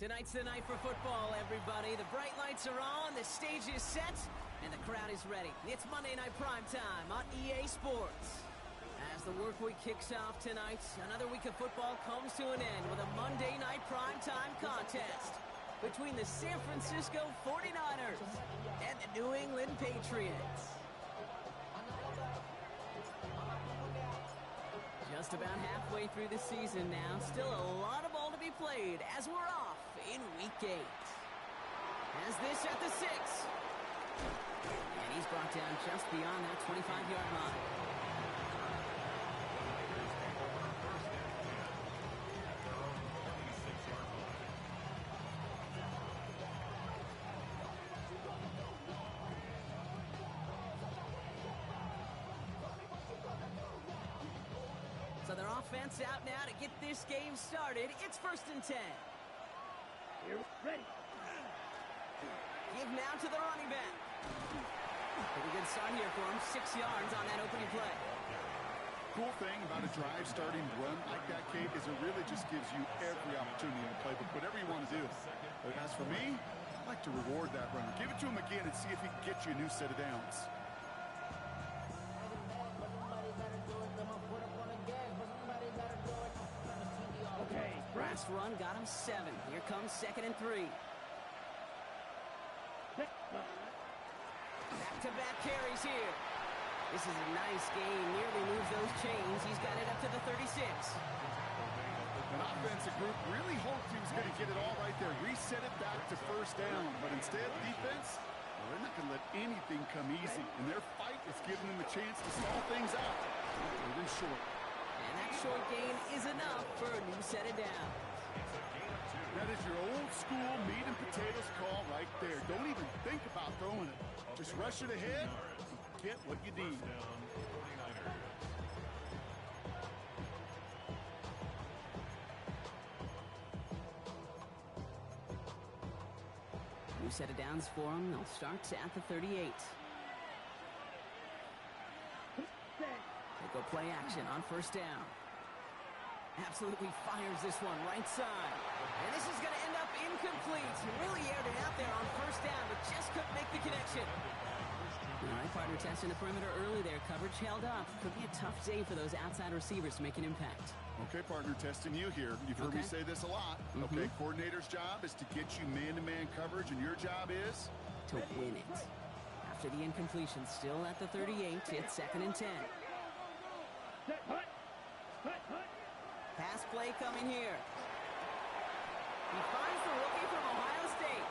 Tonight's the night for football, everybody. The bright lights are on, the stage is set, and the crowd is ready. It's Monday Night Primetime on EA Sports. As the work week kicks off tonight, another week of football comes to an end with a Monday Night Primetime contest between the San Francisco 49ers and the New England Patriots. Just about halfway through the season now. Still a lot of ball to be played as we're off in Week 8. As this at the 6. And he's brought down just beyond that 25-yard line. So their offense out now to get this game started. It's 1st and 10. Here, ready. Give now to the running back. Pretty good start here for him. 6 yards on that opening play. Cool thing about a drive starting to run like that, Kate, is it really just gives you every opportunity in the playbook, whatever you want to do. But as for me, I like to reward that runner. Give it to him again and see if he can get you a new set of downs. Last run got him 7. Here comes 2nd and 3. Back-to-back carries here. This is a nice game. Nearly moves those chains. He's got it up to the 36. An offensive group really hoped he was going to get it all right there. Reset it back to 1st down. But instead, defense, well, they're not going to let anything come easy. And their fight is giving them a chance to stall things out. They're short. And that short gain is enough for a new set of downs. That is your old school meat and potatoes call right there. Don't even think about throwing it. Just rush it ahead and get what you need. New set of downs for them. They'll start at the 38. They go play action on 1st down. Absolutely fires this one right side. And this is going to end up incomplete. Really aired it out there on 1st down, but just couldn't make the connection. All right, partner, testing the perimeter early there. Coverage held up. Could be a tough day for those outside receivers to make an impact. Okay, partner, testing you here. You've heard me say this a lot. Okay, coordinator's job is to get you man-to-man coverage, and your job is? To win it. After the incompletion, still at the 38, it's 2nd and 10. Pass play coming here. He finds the rookie from Ohio State.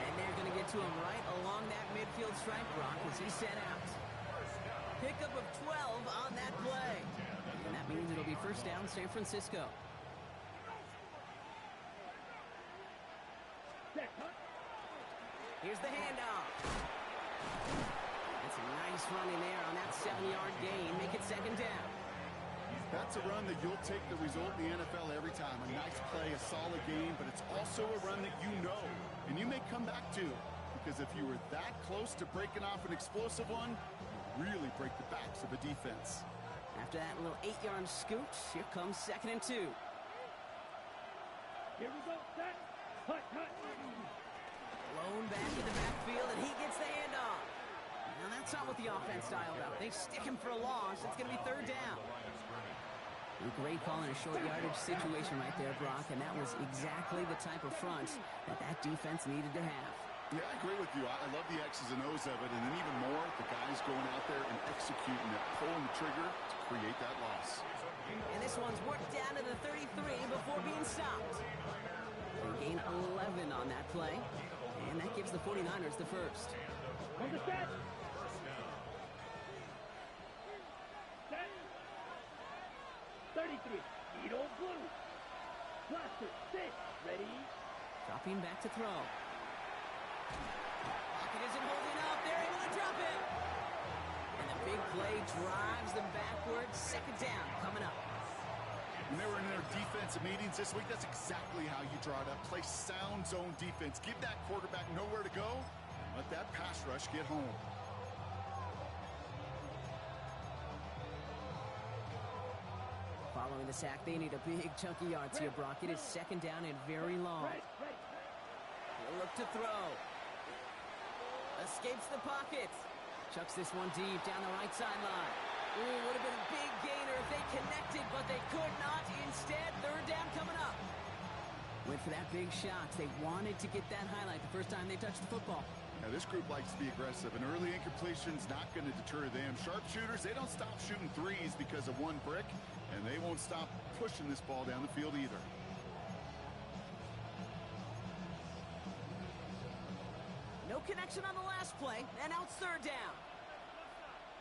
And they're going to get to him right along that midfield stripe, Brock, as he's set out. Pickup of 12 on that play. And that means it'll be 1st down, San Francisco. Here's the handoff. That's a nice run in there on that 7-yard gain. Make it 2nd down. That's a run that you'll take the result in the NFL every time. A nice play, a solid game, but it's also a run that you know, and you may come back to. Because if you were that close to breaking off an explosive one, you really break the backs of a defense. After that little 8-yard scoot, here comes 2nd and 2. Here we go, set. Hut. Blown back in the backfield, and he gets the handoff. Now, that's not what the offense dialed up. They stick him for a loss. It's going to be 3rd down. A great call in a short yardage situation right there, Brock, and that was exactly the type of front that defense needed to have. Yeah, I agree with you. I love the X's and O's of it, and then even more, the guys going out there and executing it, pulling the trigger to create that loss. And this one's worked down to the 33 before being stopped. They gain 11 on that play, and that gives the 49ers the 1st. On the set. 33. Edo blue. Blaster. 6. Ready. Dropping back to throw. Pocket isn't holding up. They're able to drop it. And the big play drives them backwards. 2nd down coming up. When they were in their defensive meetings this week, that's exactly how you draw it up. Play sound zone defense. Give that quarterback nowhere to go. And let that pass rush get home. Following the the sack. They need a big chunky yards here, Brock. It is second down and very long. He'll look to throw. Escapes the pocket. Chucks this one deep down the right sideline. Ooh, would have been a big gainer if they connected, but they could not. Instead, third down coming up. Went for that big shot. They wanted to get that highlight the first time they touched the football. Now, this group likes to be aggressive, and early incompletion's not going to deter them. Sharpshooters, they don't stop shooting threes because of one brick, and they won't stop pushing this ball down the field either. No connection on the last play, and now it's third down.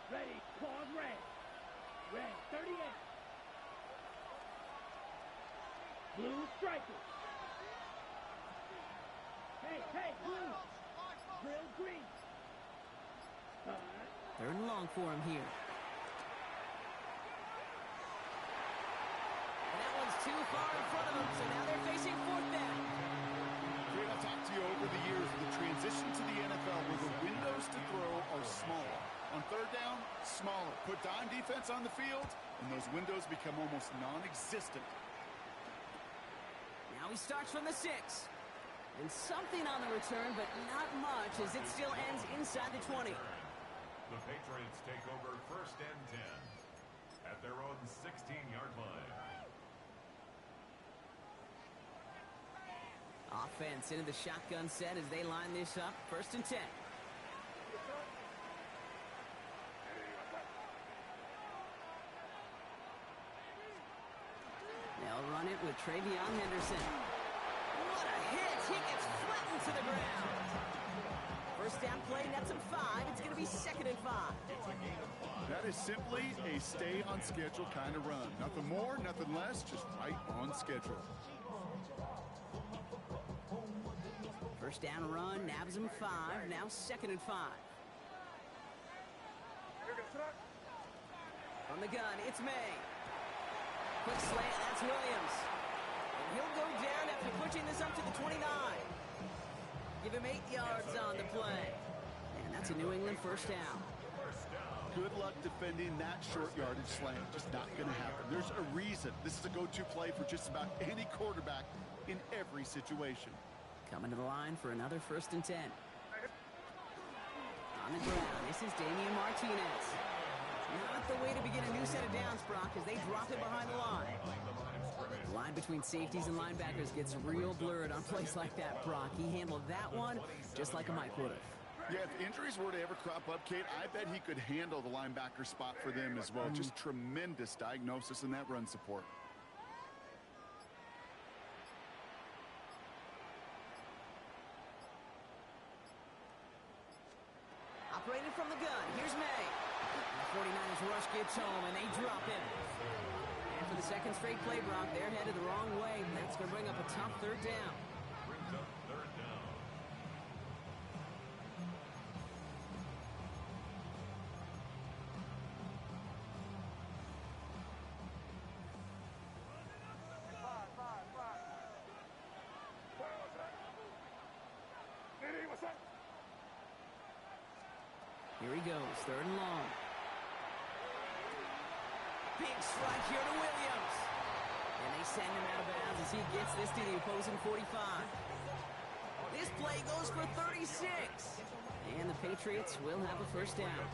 Ready, pause, red. Red, 38. Blue strikers. Hey, blue. Drill green. Third and long for him here. And that one's too far in front of them, so now they're facing fourth down. Great, I'll talk to you over the years. The transition to the NFL where the windows to throw are smaller. On third down, smaller. Put dime defense on the field, and those windows become almost non-existent. Now he starts from the 6. And something on the return, but not much, as it still ends inside the 20. The Patriots take over first and 10 at their own 16-yard line. Offense into the shotgun set as they line this up. First and 10. They'll run it with Travion Henderson. What a hit! He gets flattened to the ground. First down play, nets him 5. It's going to be second and 5. That is simply a stay on schedule kind of run. Nothing more, nothing less, just right on schedule. First down run, nabs him 5. Now second and 5. On the gun, it's May. Quick slant, that's Williams. And he'll go down after pushing this up to the 29. Give him 8 yards on the play. And that's a New England first down. Good luck defending that short yardage slant. Just not going to happen. There's a reason. This is a go-to play for just about any quarterback in every situation. Coming to the line for another first and 10. On the ground, this is Damian Martinez. Not the way to begin a new set of downs, Brock, as they drop it behind the line. The line between safeties and linebackers gets real blurred on plays like that, Brock. He handled that one just like a Mike would have. Yeah, if injuries were to ever crop up, Kate, I bet he could handle the linebacker spot for them as well. Just tremendous diagnosis in that run support. Operating from the gun, here's May. The 49ers rush gets home, and they drop him. And for the second straight play, Brock, they're headed the wrong way. That's going to bring up a tough third down. Brings up third down. Here he goes, third and long. Big strike here to Williams. And they send him out of bounds as he gets this to the opposing 45. This play goes for 36. And the Patriots will have a first down.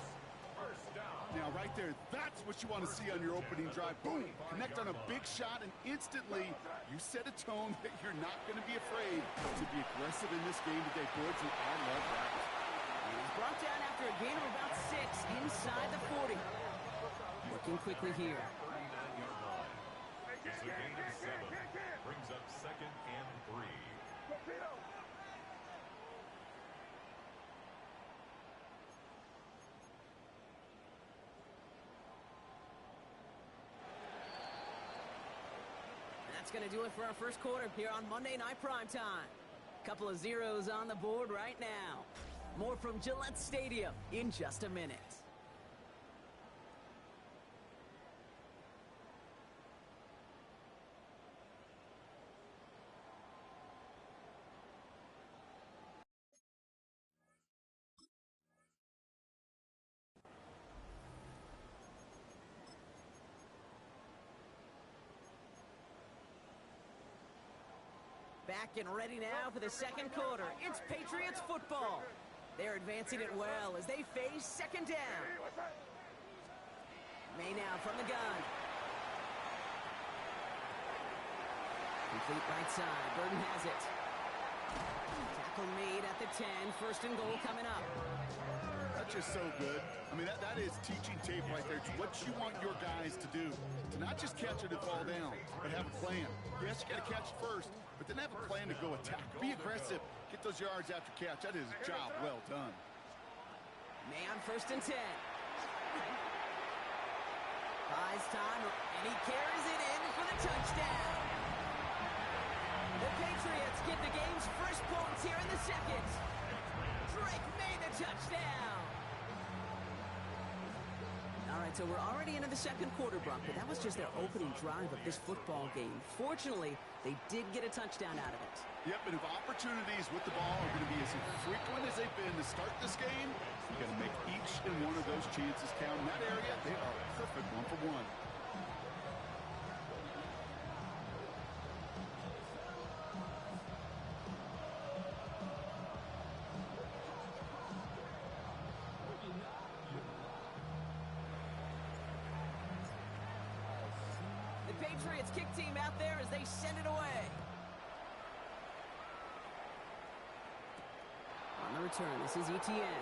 Now, right there, that's what you want to see on your opening drive. Boom! Connect on a big shot, and instantly you set a tone that you're not going to be afraid to be aggressive in this game today. Boys, and I love that. He's brought down after a gain of about 6 inside the 40. Working quickly here. 39-yard line. It's a gain of 7. Brings up second and 3. That's going to do it for our first quarter here on Monday Night Primetime. Couple of zeros on the board right now. More from Gillette Stadium in just a minute. back and ready now for the second quarter. It's Patriots football. They're advancing it well as they face second down. May now from the gun. Complete right side. Burton has it. Tackle made at the 10. First and goal coming up. That's just so good. I mean, that is teaching tape right there. It's what you want your guys to do. To not just catch it and fall down, but have a plan. Yes, you got to catch it first, but then have a plan to go attack. Be aggressive. Get those yards after catch. That is a job well done. May on first and 10. Buys time, and he carries it in for the touchdown. The Patriots get the game's first points here in the second. Drake made the touchdown. All right, so we're already into the second quarter, Brock, but that was just their opening drive of this football game. Fortunately, they did get a touchdown out of it. Yep, and if opportunities with the ball are going to be as frequent as they've been to start this game, you got to make each and one of those chances count. In that area, they are perfect 1-for-1. Patriots kick team out there as they send it away. On the return, this is ETN. It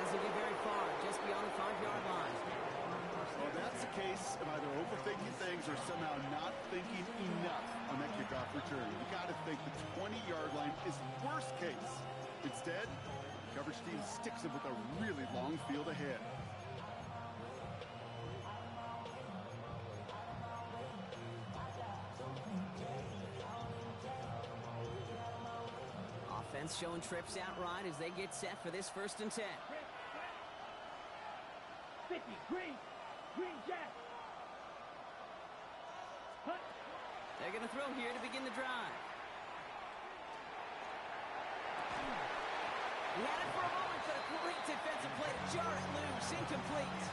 doesn't get very far, just beyond the 5-yard line. Well, that's the case of either overthinking things or somehow not thinking enough on that kickoff return. You got to think the 20-yard line is worst case. Instead, the coverage team sticks it with a really long field ahead. Offense showing trips out right as they get set for this first and 10. 50, green jack. Hut. They're going to throw here to begin the drive. He had it for a moment, but a great defensive play to jar it loose. Incomplete.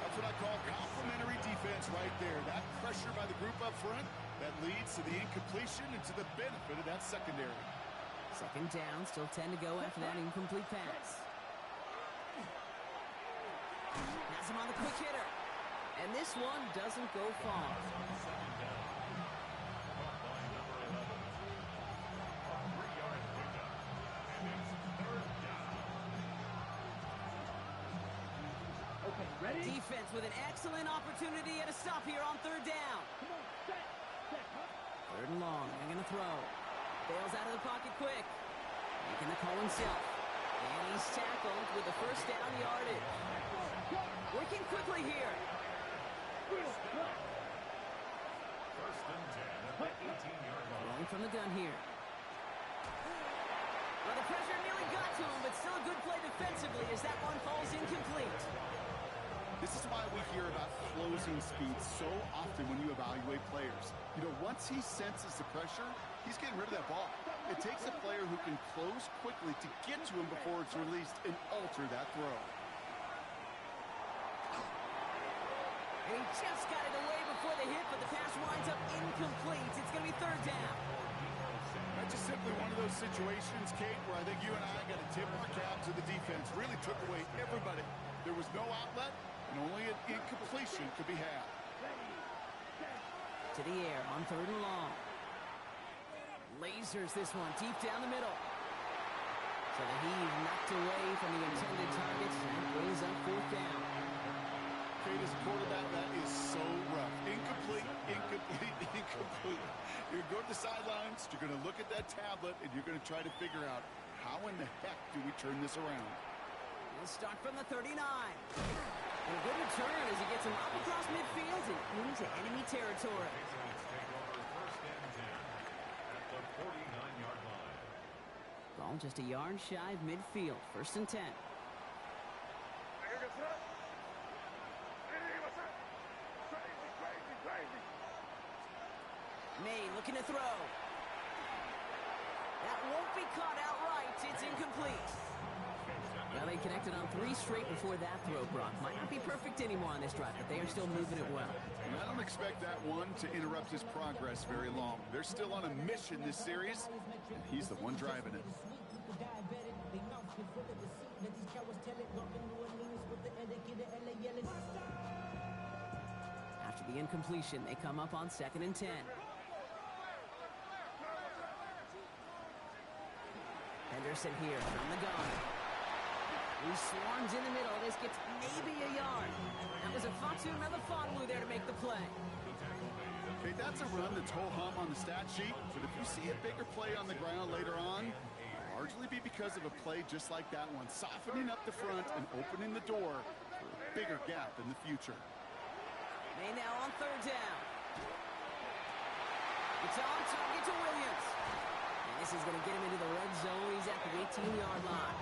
That's what I call complimentary defense right there. That pressure by the group up front, that leads to the incompletion and to the benefit of that secondary. Second down, still 10 to go after that incomplete pass. Has him on the quick hitter. And this one doesn't go far. Okay, ready? Defense with an excellent opportunity at a stop here on third down. Come on, set, huh? Third and long, they're going to throw. Bails out of the pocket quick. Making the call himself. And he's tackled with the first down yardage. Working quickly here. First and 10 at the 18-yard line. Rolling from the gun here. Well, the pressure nearly got to him, but still a good play defensively as that one falls incomplete. This is why we hear about closing speed so often when you evaluate players. You know, once he senses the pressure, he's getting rid of that ball. It takes a player who can close quickly to get to him before it's released and alter that throw. And he just got it away before the hit, but the pass winds up incomplete. It's going to be third down. That's just simply one of those situations, Kate, where I think you and I got to tip our cap to the defense. Really took away everybody. There was no outlet, and only an incompletion could be had. To the air on third and long. Lasers this one deep down the middle. So the heave knocked away from the intended target and brings up fourth down. Kate, as a quarterback, that is so rough. Incomplete, incomplete, incomplete. You're going to go to the sidelines, you're going to look at that tablet, and you're going to try to figure out how in the heck do we turn this around. We'll start from the 39. And a good return as he gets him up across midfield and into enemy territory. Patriots take over first and 10 at the 49-yard line. Ball just a yard shy of midfield. First and 10. May looking to throw. That won't be caught outright. It's incomplete. Well, they connected on 3 straight before that throw, Brock. Might not be perfect anymore on this drive, but they are still moving it well. And I don't expect that one to interrupt his progress very long. They're still on a mission this series, and he's the one driving it. After the incompletion, they come up on 2nd and 10. Henderson here from the gun. He swarms in the middle. This gets maybe a yard. That was a Fatu, another Fonwu there to make the play. Okay, that's a run that's ho-hum on the stat sheet, but if you see a bigger play on the ground later on, it'll largely be because of a play just like that one, softening up the front and opening the door for a bigger gap in the future. May now on 3rd down. It's on target to Williams. And this is going to get him into the red zone. He's at the 18-yard line.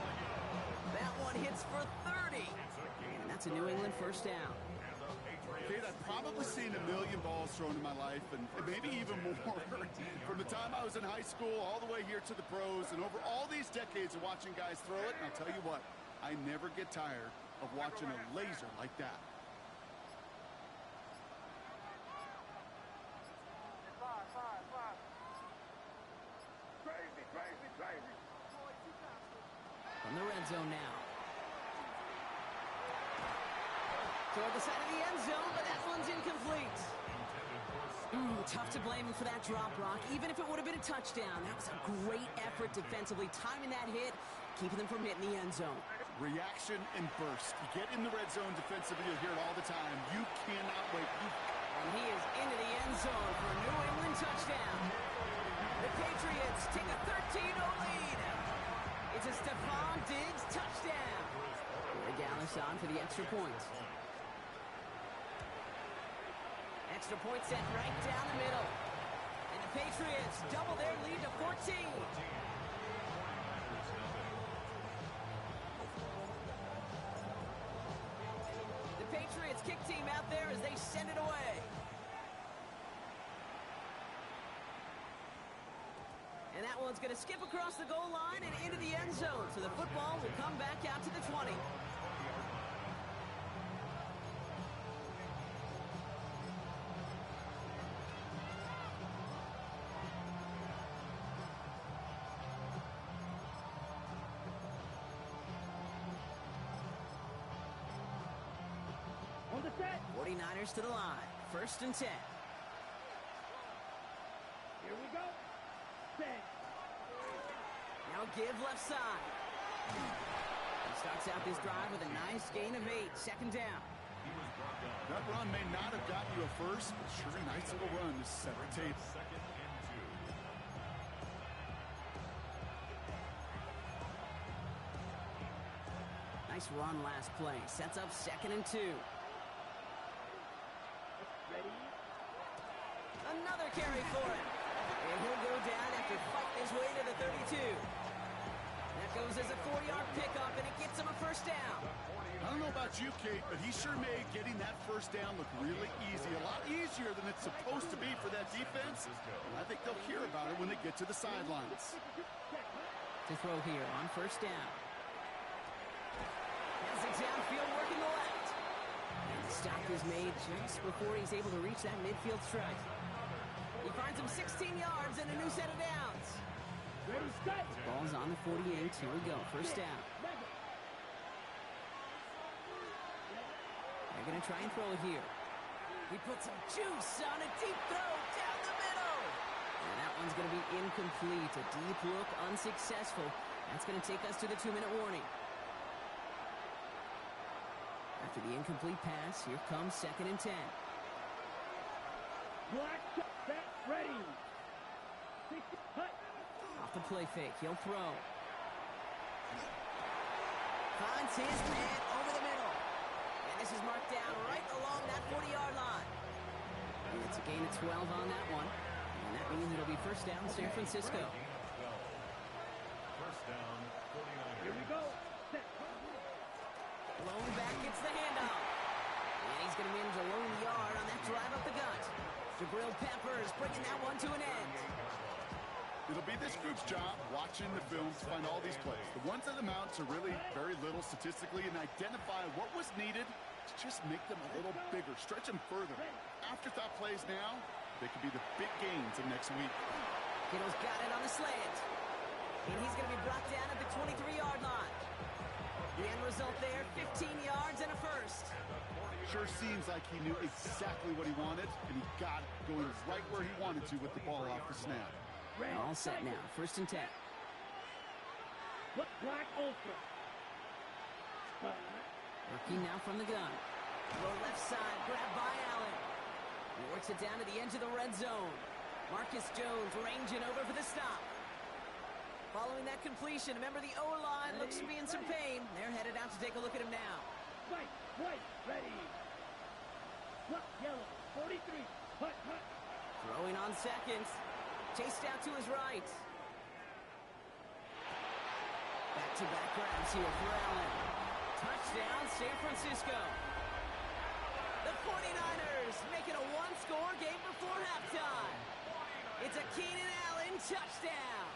That one hits for 30. And that's a New England first down. Kate, I've probably seen a million balls thrown in my life, and maybe even more. From the time I was in high school all the way here to the pros, and over all these decades of watching guys throw it, and I'll tell you what, I never get tired of watching a laser like that. From the red zone now. Toward the side of the end zone, but that one's incomplete. Tough to blame him for that drop, Brock. Even if it would have been a touchdown, that was a great effort defensively, timing that hit, keeping them from hitting the end zone. Reaction and burst. You get in the red zone defensively, you'll hear it all the time. You cannot wait. And he is into the end zone for a New England touchdown. The Patriots take a 13-0 lead. It's a Stephon Diggs touchdown. Gallis on for the extra point. Extra point set right down the middle. And the Patriots double their lead to 14. The Patriots kick team out there as they send it away. And that one's going to skip across the goal line and into the end zone. So the football will come back out to the 20. On the set. 49ers to the line. 1st and 10. Here we go. Set. Now give left side. He starts out this drive with a nice gain of 8. 2nd down. That run may not have gotten you a first, but sure a nice little run to set the table. Nice run last play. Sets up 2nd and 2. Ready. Another carry for him. And he'll go down after fighting his way to the 32. That goes as a 4-yard pickup, and it gets him a first down. I don't know about you, Kate, but he sure made getting that first down look really easy. A lot easier than it's supposed to be for that defense. And I think they'll hear about it when they get to the sidelines. To throw here on 1st down. Has it downfield working the left. And the stop is made just before he's able to reach that midfield strike. He finds him 16 yards and a new set of downs. Ready, set. Ball's on the 48. Here we go. 1st down. They're going to try and throw it here. He puts some juice on a deep throw down the middle. And that one's going to be incomplete. A deep look, unsuccessful. That's going to take us to the 2-minute warning. After the incomplete pass, here comes 2nd and 10. Black set. Ready. Cut. Off the play fake, he'll throw. Finds his man over the middle. And this is marked down right along that 40-yard line. And it's a gain of 12 on that one. And that means it'll be 1st down San Francisco. 1st down, 49ers. Here we go. Set. Blown back gets the handoff. And he's going to manage a lone yard on that drive up the gut. Jabril Peppers bringing that one to an end. It'll be this group's job watching the film to find all these plays. The ones that amount to really very little statistically and identify what was needed to just make them a little bigger, stretch them further. Afterthought plays now, they could be the big gains of next week. Kittle's got it on the slant. And he's going to be brought down at the 23-yard line. The end result there, 15 yards and a first. Sure seems like he knew exactly what he wanted, and he got it going right where he wanted to with the ball off the snap. All set now, 1st and 10. Black Ultra. Working now from the gun. Throw left side, grabbed by Allen. He works it down to the edge of the red zone. Marcus Jones ranging over for the stop. Following that completion, remember the O-line looks to be in some pain. They're headed out to take a look at him now. White, ready. Yellow, 43. Hut. Throwing on seconds. Chased out to his right. Back-to-back grabs here for Allen. Touchdown, San Francisco. The 49ers make it a one-score game before halftime. It's a Keenan Allen touchdown.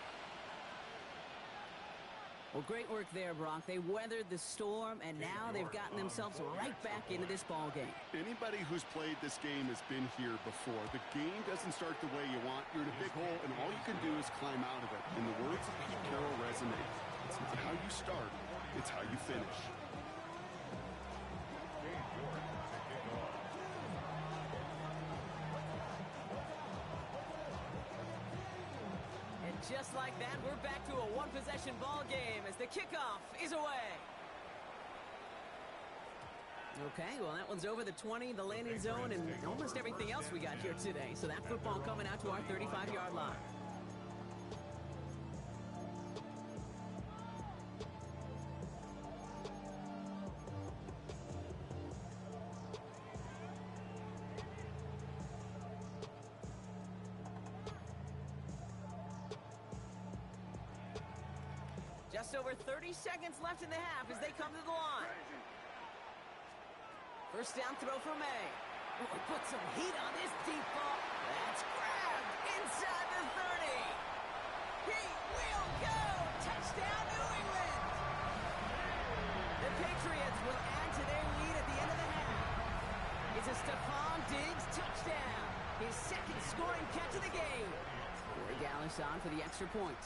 Well, great work there, Brock. They weathered the storm, and now they've gotten themselves right back into this ball game. Anybody who's played this game has been here before. The game doesn't start the way you want. You're in a big hole, and all you can do is climb out of it. And the words of Pete Carroll resonate. It's not how you start, it's how you finish. Just like that, we're back to a one-possession ball game as the kickoff is away. Okay, well, that one's over the 20, the landing zone, and almost everything else we got here today. So that football coming out to our 35-yard line. Just over 30 seconds left in the half as they come to the line. First down throw for May. Oh, put some heat on this deep ball. That's grabbed inside the 30. He will go. Touchdown, New England. The Patriots will add to their lead at the end of the half. It's a Stephon Diggs touchdown. His second scoring catch of the game. Corey Gallis on for the extra point.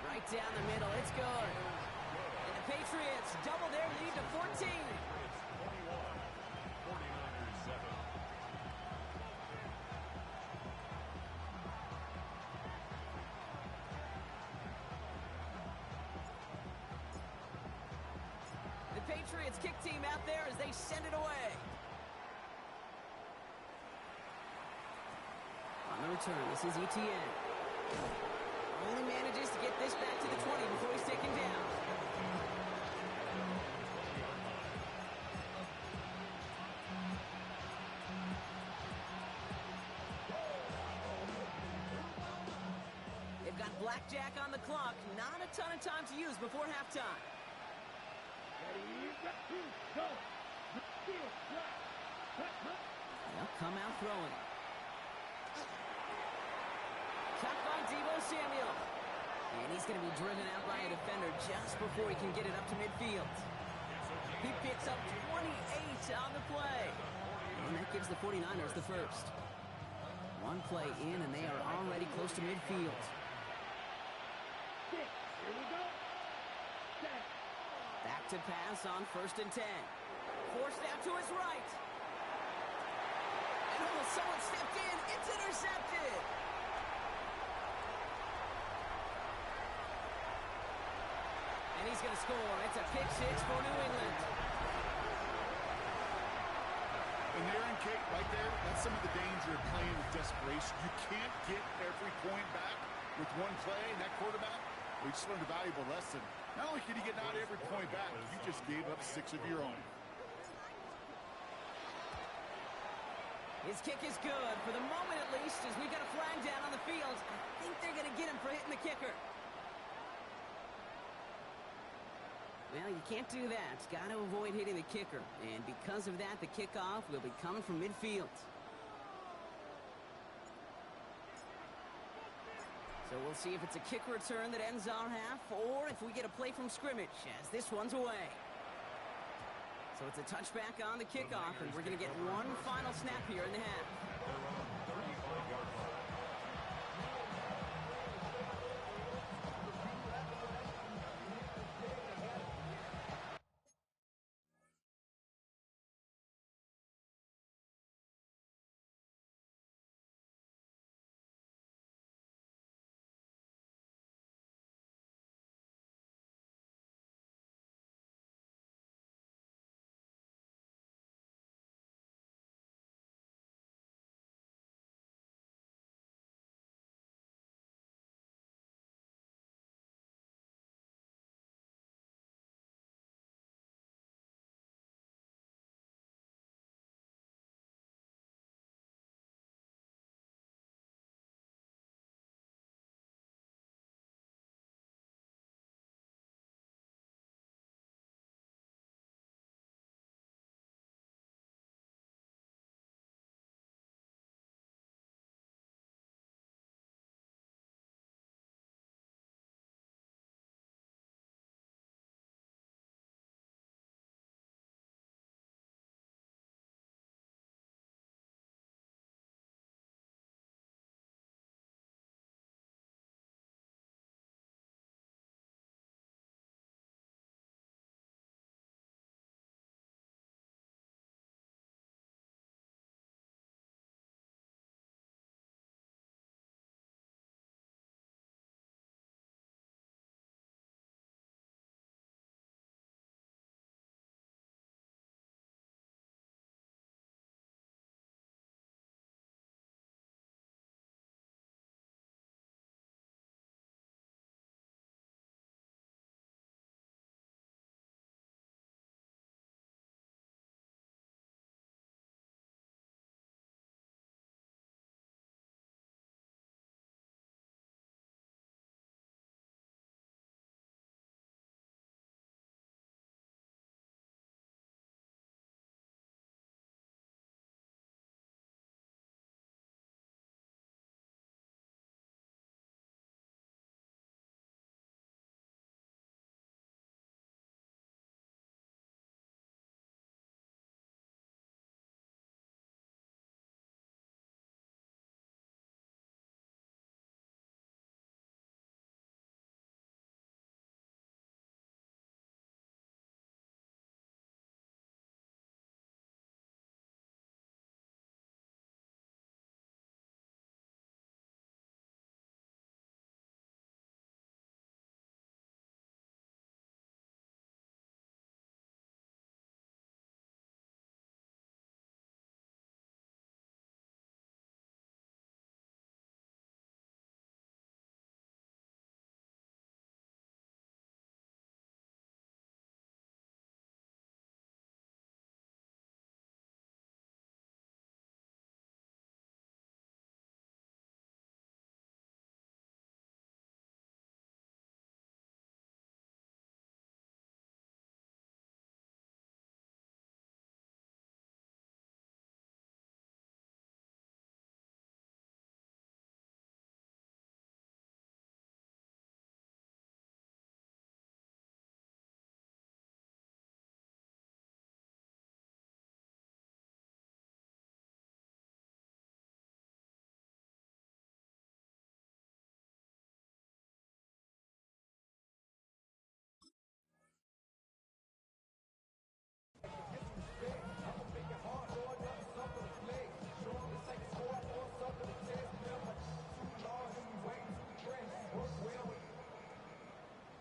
Right down the middle, it's good. And the Patriots double their lead to 14. The Patriots kick team out there as they send it away. On the return, this is Etienne. Only manages to get this back to the 20 before he's taken down. They've got blackjack on the clock. Not a ton of time to use before halftime. They'll come out throwing. Cut by Deebo Samuel. And he's going to be driven out by a defender just before he can get it up to midfield. He picks up 28 on the play. And that gives the 49ers the first. One play in, and they are already close to midfield. Here we go. Back to pass on 1st and 10. Forced out to his right. And someone stepped in. It's intercepted. And he's going to score. It's a pick six for New England. And there and Kate, right there, that's some of the danger of playing with desperation. You can't get every point back with one play, and that quarterback, we just learned a valuable lesson. Not only can you get not every point back, you just gave up 6 of your own. His kick is good, for the moment at least, as we've got a flag down on the field. I think they're going to get him for hitting the kicker. Well, you can't do that. Got to avoid hitting the kicker. And because of that, the kickoff will be coming from midfield. So we'll see if it's a kick return that ends our half, or if we get a play from scrimmage, as this one's away. So it's a touchback on the kickoff, and we're going to get one final snap here in the half. At their own 35-yard line.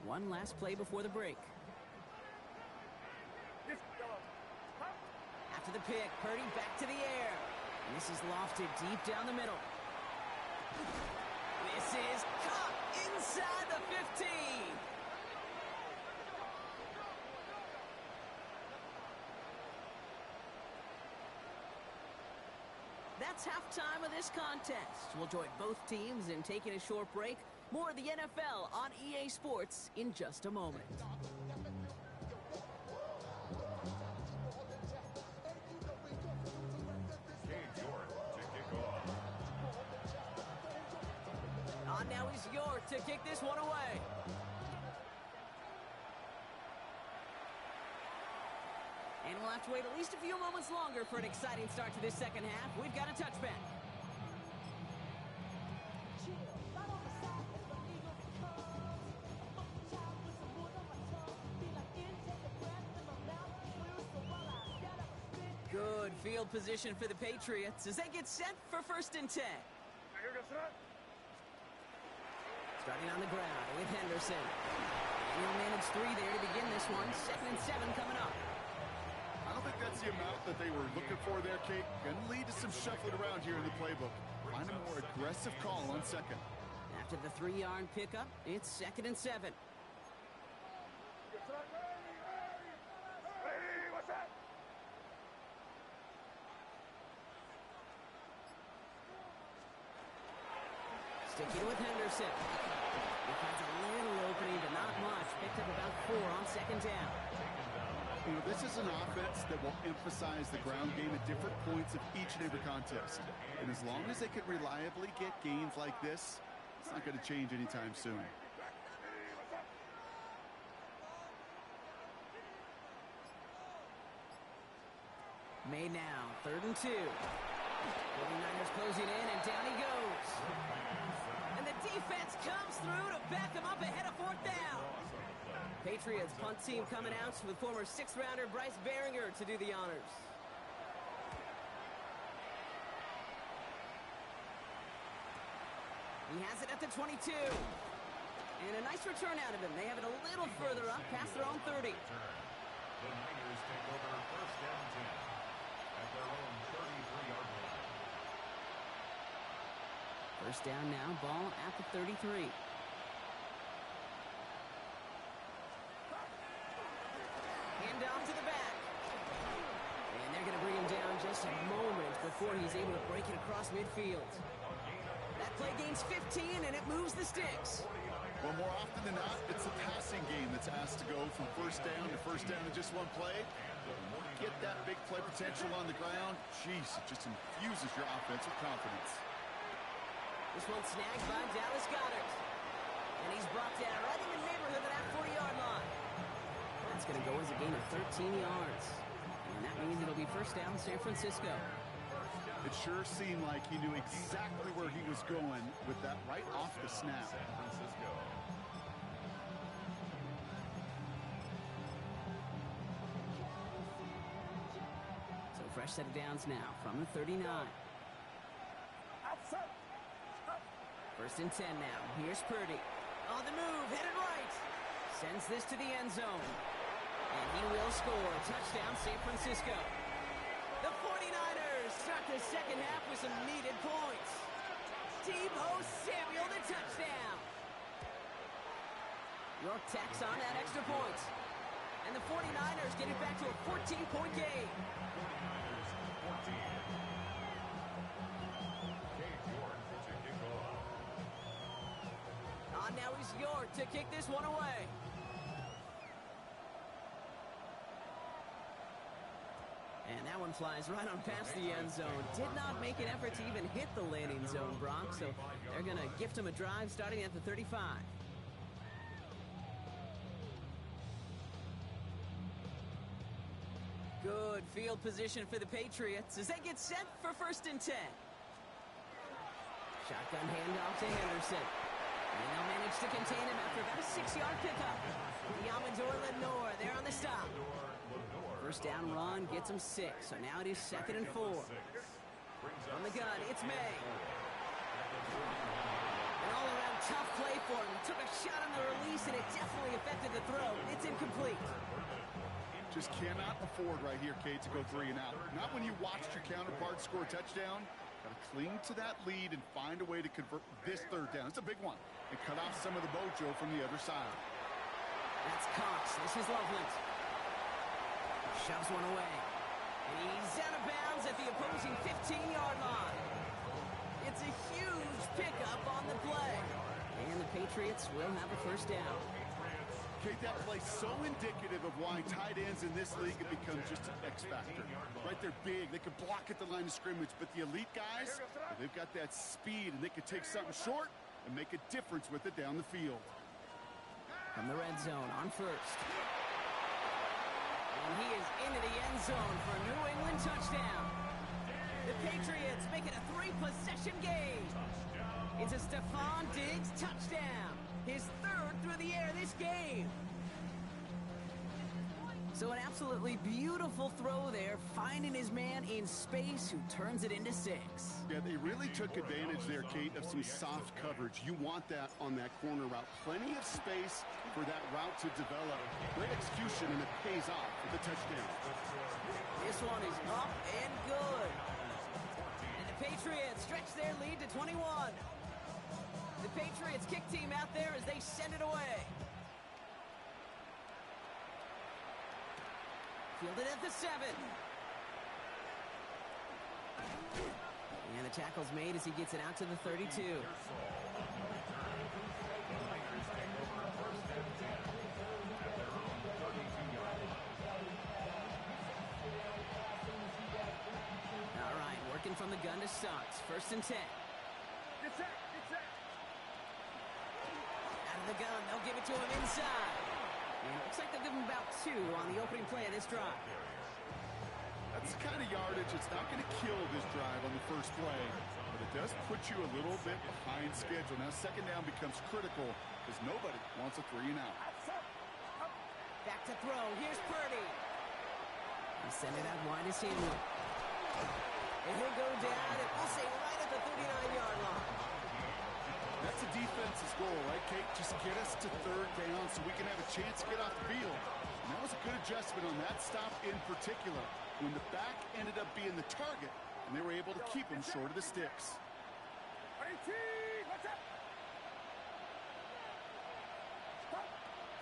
One last play before the break. After the pick, Purdy back to the air. And this is lofted deep down the middle. This is caught inside the 15. That's halftime of this contest. We'll join both teams in taking a short break. More of the NFL on EA Sports in just a moment. On now he's York to kick this one away. And we'll have to wait at least a few moments longer for an exciting start to this second half. We've got a touchback. Good field position for the Patriots as they get set for 1st and 10. Starting on the ground with Henderson. And he'll manage 3 there to begin this one. 2nd and 7 coming up. I don't think that's the amount that they were looking for there, Kate. Going to lead to some shuffling around here in the playbook. Find a more aggressive call on 2nd. After the 3-yard pickup, it's 2nd and 7. Sticking with Henderson. He finds a little opening, but not much. Picked up about 4 on 2nd down. You know, this is an offense that will emphasize the ground game at different points of each and every contest. And as long as they can reliably get gains like this, it's not going to change anytime soon. Made now, 3rd and 2. 49ers closing in, and down he goes. And the defense comes through to back him up ahead of 4th down. Patriots punt team coming out with former 6th-rounder Bryce Behringer to do the honors. He has it at the 22. And a nice return out of him. They have it a little further up past their own 30. The Niners take over 1st and 10 at their own 33-yard line. 1st down now, ball at the 33. Hand off to the back. And they're going to bring him down just a moment before he's able to break it across midfield. That play gains 15, and it moves the sticks. Well, more often than not, it's the passing game that's asked to go from 1st down to 1st down in just one play. Get that big play potential on the ground. Jeez, it just infuses your offense with confidence. This one snagged by Dallas Goedert. And he's brought down right in the neighborhood of that 40-yard line. That's going to go as a gain of 13 yards. And that means it'll be 1st down San Francisco. It sure seemed like he knew exactly where he was going with that right off the snap. San Francisco. So fresh set of downs now from the 39. 1st and 10 now. Here's Purdy. On the move, headed right. Sends this to the end zone. And he will score. Touchdown, San Francisco. The 49ers start the second half with some needed points. Deebo Samuel, the touchdown. York tacks on that extra point. And the 49ers get it back to a 14-point game. 49ers 14. Now he's York to kick this one away. And that one flies right on past the end zone. Did not make an effort to even hit the landing zone, Brock. So they're going to gift him a drive starting at the 35. Good field position for the Patriots as they get set for 1st and 10. Shotgun handoff to Henderson. And they'll manage to contain him after about a 6-yard pickup. The Amador Lenore there on the stop. 1st down run gets him 6. So now it is 2nd and 4. On the gun, it's May. An all-around tough play for him. He took a shot on the release, and it definitely affected the throw. It's incomplete. Just cannot afford right here, Kate, to go 3 and out. Not when you watched your counterpart score a touchdown. Got to cling to that lead and find a way to convert this 3rd down. It's a big one. And cut off some of the mojo from the other side. That's Cox. This is Loveland. Shoves one away. And he's out of bounds at the opposing 15-yard line. It's a huge pickup on the play. And the Patriots will have a 1st down. Kate, that play's so indicative of why tight ends in this league have become just an X factor. Right, they're big, they can block at the line of scrimmage, but the elite guys, they've got that speed and they can take something short and make a difference with it down the field. From the red zone on first. And he is into the end zone for a New England touchdown. The Patriots make it a 3-possession game. It's a Stephon Diggs touchdown. His third through the air this game. So an absolutely beautiful throw there, finding his man in space who turns it into 6. Yeah, they really took advantage there, Kate, of some soft coverage. You want that on that corner route. Plenty of space for that route to develop. Great execution, and it pays off with the touchdown. This one is up and good. And the Patriots stretch their lead to 21. The Patriots kick team out there as they send it away. Fielded at the 7. And the tackle's made as he gets it out to the 32. All right, working from the gun to start. 1st and 10. Out of the gun, they'll give it to him inside. And it looks like they'll give him about 2 on the opening play of this drive. That's the kind of yardage. It's not going to kill this drive on the first play, but it does put you a little bit behind schedule. Now, 2nd down becomes critical because nobody wants a 3 and out. Back to throw. Here's Purdy. He sent it out wide as Samuel. And he'll go down, and we'll say right at the 39-yard line. That's a defense's goal, right, Kate? Just get us to 3rd down so we can have a chance to get off the field. And that was a good adjustment on that stop in particular, when the back ended up being the target, and they were able to keep him short of the sticks.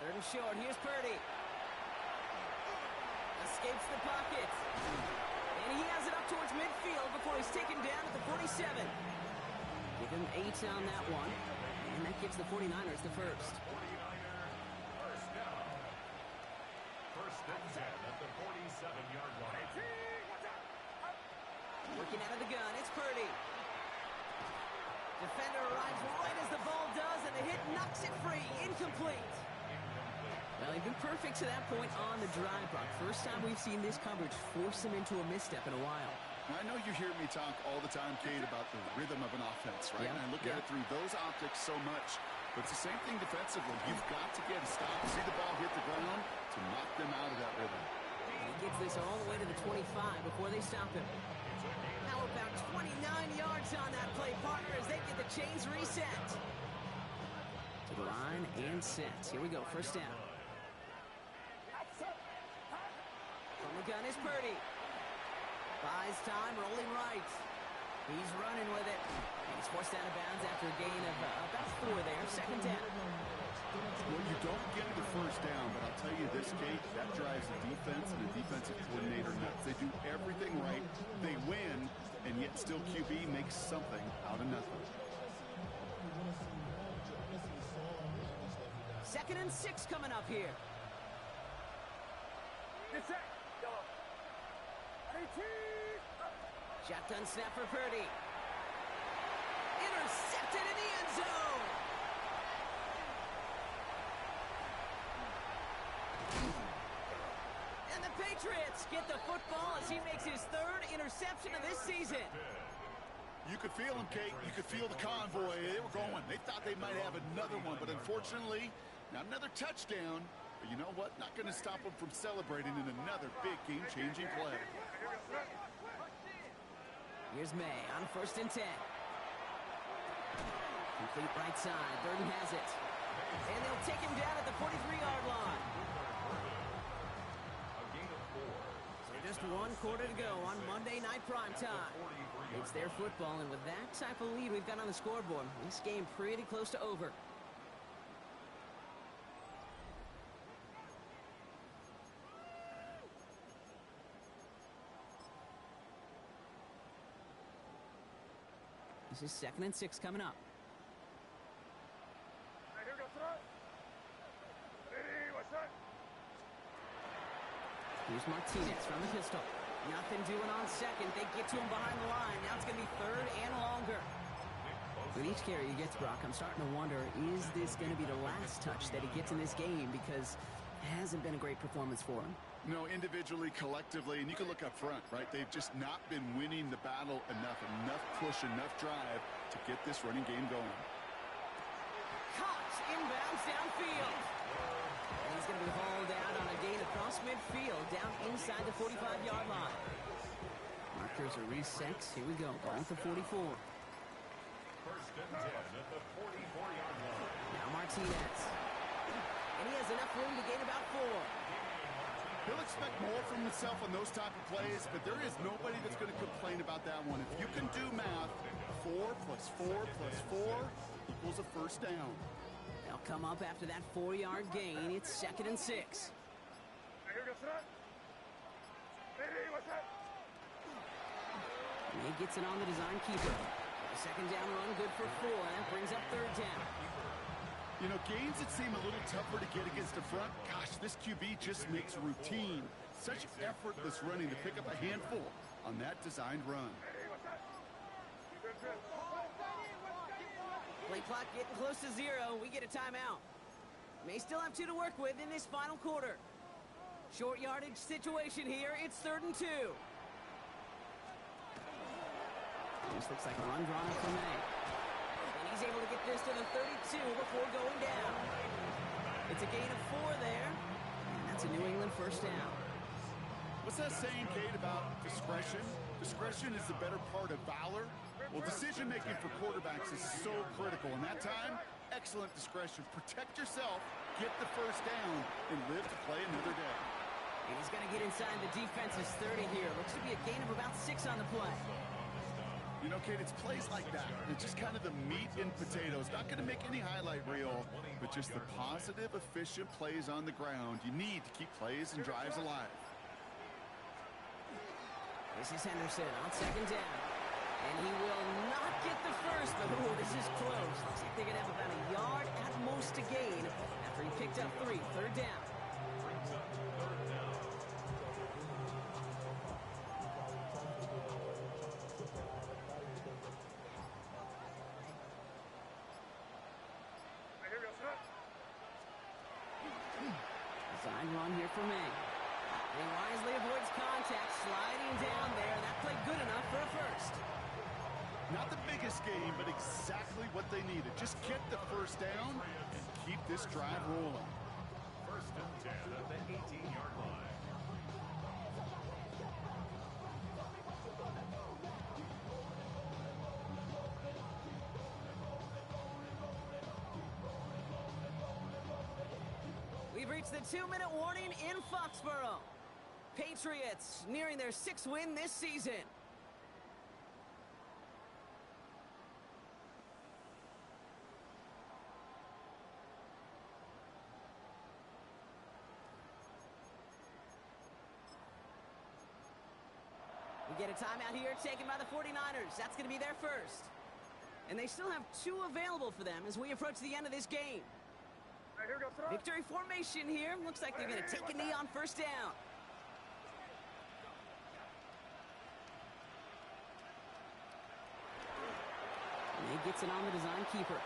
3rd and short. Here's Purdy. Escapes the pocket. And he has it up towards midfield before he's taken down at the 47. Give him 8 on that one. And that gives the 49ers the first. 49er, 1st down. 1st and 10 at the 47-yard line. Working out of the gun, it's Purdy. Defender arrives right as the ball does, and the hit knocks it free. Incomplete. Well, he's been perfect to that point on the drive, Brock. First time we've seen this coverage force him into a misstep in a while. I know you hear me talk all the time, Kate, about the rhythm of an offense, right? Yeah, And I look at it through those optics so much. But it's the same thing defensively. You've got to get a stop, see the ball hit the ground to knock them out of that rhythm. He gets this all the way to the 25 before they stop him. How about 29 yards on that play, partner, as they get the chains reset. To the line and set. Here we go, 1st down. From the gun is Purdy. Buys time, rolling right. He's running with it. And he's forced out of bounds after a gain of about 4 there. 2nd down. Well, you don't get the 1st down, but I'll tell you this, Kate, that drives the defense and the defensive coordinator nuts. They do everything right. They win, and yet still QB makes something out of nothing. 2nd and 6 coming up here. Shotgun snap for Purdy. Intercepted in the end zone. And the Patriots get the football as he makes his 3rd interception of this season. You could feel them, Kate. You could feel the convoy. They were going. They thought they might have another one, but unfortunately, not another touchdown. But you know what? Not going to stop them from celebrating in another big game-changing play. Here's May on 1st and 10. Complete right side. Burton has it. And they'll take him down at the 43-yard line. So just 1 quarter to go on Monday Night Primetime. It's their football, and with that type of lead we've got on the scoreboard, this game pretty close to over. This is 2nd and 6 coming up. Here's Martinez from the pistol. Nothing doing on 2nd. They get to him behind the line. Now it's going to be 3rd and longer. With each carry he gets, Brock, I'm starting to wonder, is this going to be the last touch that he gets in this game? Because it hasn't been a great performance for him. No, individually, collectively, and you can look up front, right? They've just not been winning the battle enough push, enough drive to get this running game going. Caught inbounds downfield. And he's going to be hauled out on a gain across midfield, down inside the 45-yard line. Markers are reset. Here we go. Ball at the 44. First and 10 at the 44-yard line. Now Martinez. And he has enough room to gain about 4. He'll expect more from himself on those type of plays, but there is nobody that's going to complain about that one. If you can do math, 4 plus 4 plus 4 equals a first down. They'll come up after that 4-yard gain. It's 2nd and 6. And he gets it on the design keeper. A 2nd down run, good for 4, and that brings up 3rd down. You know, games that seem a little tougher to get against the front, gosh, this QB just makes routine. Such effortless running to pick up a handful on that designed run. Play clock getting close to 0. We get a timeout. May still have 2 to work with in this final quarter. Short yardage situation here. It's 3rd and 2. This looks like a run drawn up for May. And he's able to get this to the 32 before going down. It's a gain of 4 there. And that's a New England first down. What's that saying, Kate, about discretion? Discretion is the better part of valor. Well, decision-making for quarterbacks is so critical. And that time, excellent discretion. Protect yourself, get the first down, and live to play another day. And he's going to get inside the defense's 30 here. Looks to be a gain of about 6 on the play. You know, Kate, it's plays like that. It's just kind of the meat and potatoes. Not going to make any highlight reel, but just the positive, efficient plays on the ground. You need to keep plays and drives alive. This is Henderson on 2nd down. And he will not get the first, but ooh, this is close. Looks like they're going to have about a yard at most to gain after he picked up 3. 3rd down. Design run here for May. He wisely avoids contact, sliding down there. That played good enough for a first. Not the biggest game, but exactly what they needed. Just get the first down and keep this drive rolling. First and 10 at the 18-yard line. We've reached the 2-minute warning in Foxborough. Patriots nearing their 6th win this season. We get a timeout here taken by the 49ers. That's going to be their first. And they still have 2 available for them as we approach the end of this game. Victory formation here. Looks like they're going to take a knee on first down. And he gets it on the design keeper.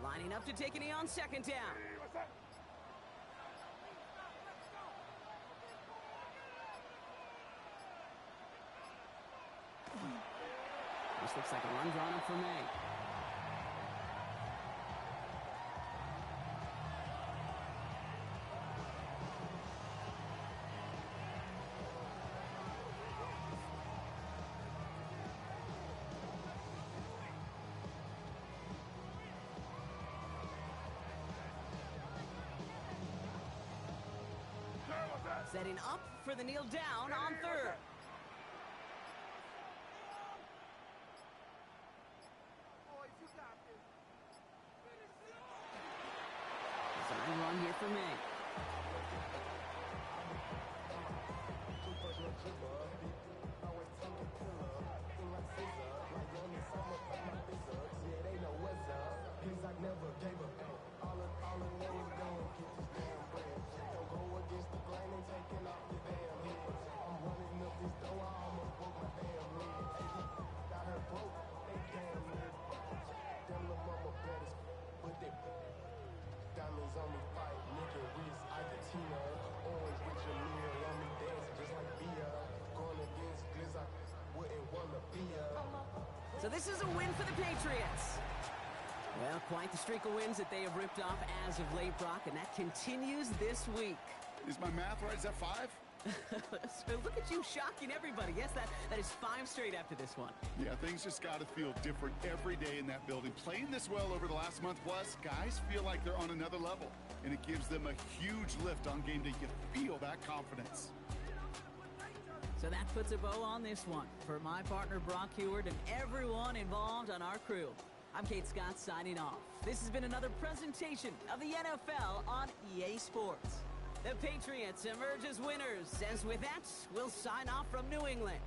Lining up to take a knee on 2nd down. This looks like a run drawn up for May. Setting up for the kneel down on 3rd. Design run here for May. So this is a win for the Patriots. Well, quite the streak of wins that they have ripped off as of late, Brock, and that continues this week. Is my math right? Is that 5? So look at you shocking everybody. Yes, that is 5 straight after this one. Yeah, things just got to feel different every day in that building. Playing this well over the last month plus, guys feel like they're on another level, and it gives them a huge lift on game day. You feel that confidence. So that puts a bow on this one. For my partner, Brock Heward, and everyone involved on our crew, I'm Kate Scott signing off. This has been another presentation of the NFL on EA Sports. The Patriots emerge as winners, as with that, we'll sign off from New England.